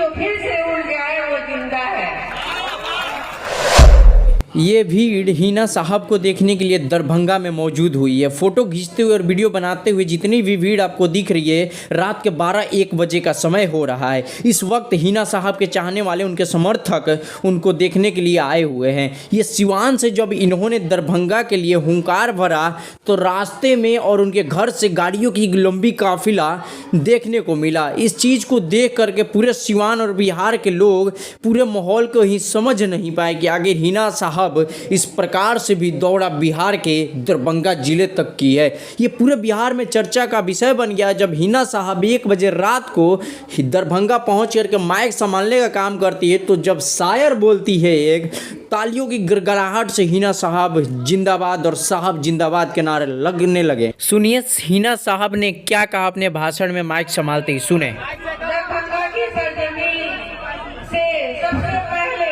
जो फिर से उड़ जाए वो जिंदा है। ये भीड़ हिना साहब को देखने के लिए दरभंगा में मौजूद हुई है। फोटो खींचते हुए और वीडियो बनाते हुए जितनी भी भीड़ आपको दिख रही है, रात के 12-1 बजे का समय हो रहा है। इस वक्त हिना साहब के चाहने वाले, उनके समर्थक उनको देखने के लिए आए हुए हैं। ये सिवान से जब इन्होंने दरभंगा के लिए हुंकार भरा तो रास्ते में और उनके घर से गाड़ियों की लंबी काफिला देखने को मिला। इस चीज़ को देख करके पूरे सिवान और बिहार के लोग पूरे माहौल को ही समझ नहीं पाए कि आगे हिना साहब इस प्रकार से भी दौड़ा बिहार के दरभंगा जिले तक की है। ये पूरे बिहार में चर्चा का विषय बन गया जब हिना साहब 1 बजे रात को दरभंगा पहुंच करके माइक संभालने का काम करती है। तो जब शायर बोलती है एक, तालियों की गड़गड़ाहट से हिना साहब जिंदाबाद और साहब जिंदाबाद के नारे लगने लगे। सुनिए हिना साहब ने क्या कहा अपने भाषण में माइक संभालते ही, सुने। दरभंगा की सरजमीन से सबसे पहले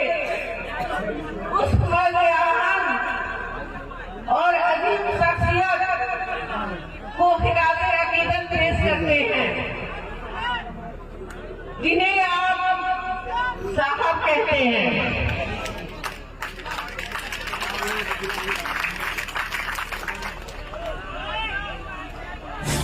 उस मौजूद और अजीम शख्सियत को खिताब अकीदत पेश करते हैं, जिन्हें आप साहब कहते हैं।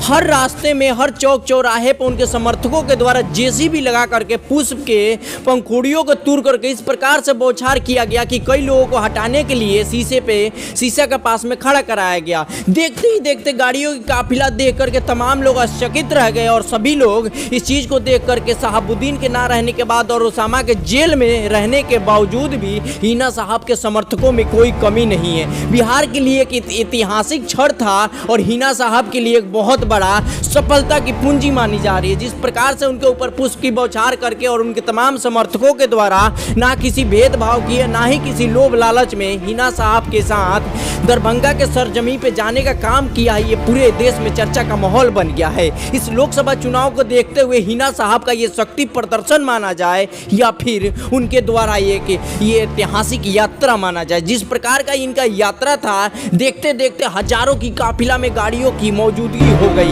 हर रास्ते में, हर चौक चौराहे पर उनके समर्थकों के द्वारा जेसीबी लगा करके पुष्प के पंखुड़ियों को तोड़ करके इस प्रकार से बौछार किया गया कि कई लोगों को हटाने के लिए शीशे के पास में खड़ा कराया गया। देखते ही देखते गाड़ियों की काफिला देख करके तमाम लोग आश्चर्यचकित रह गए और सभी लोग इस चीज़ को देख करके शहाबुद्दीन के ना रहने के बाद और उसामा के जेल में रहने के बावजूद भी हिना साहब के समर्थकों में कोई कमी नहीं है। बिहार के लिए एक ऐतिहासिक क्षण था और हिना साहब के लिए एक बहुत बड़ा सफलता की पूंजी मानी जा रही है। जिस प्रकार से उनके ऊपर पुष्प की बौछार करके और उनके तमाम समर्थकों के द्वारा ना किसी भेदभाव किए, ना ही किसी लोभ लालच में हिना साहब के साथ दरभंगा के सरजमी पे जाने का काम किया है, ये पूरे देश में चर्चा का माहौल बन गया है। इस लोकसभा चुनाव को देखते हुए हिना साहब का ये शक्ति प्रदर्शन माना जाए या फिर उनके द्वारा ये ऐतिहासिक यात्रा माना जाए। जिस प्रकार का इनका यात्रा था, देखते देखते हजारों की काफिला में गाड़ियों की मौजूदगी हो गई।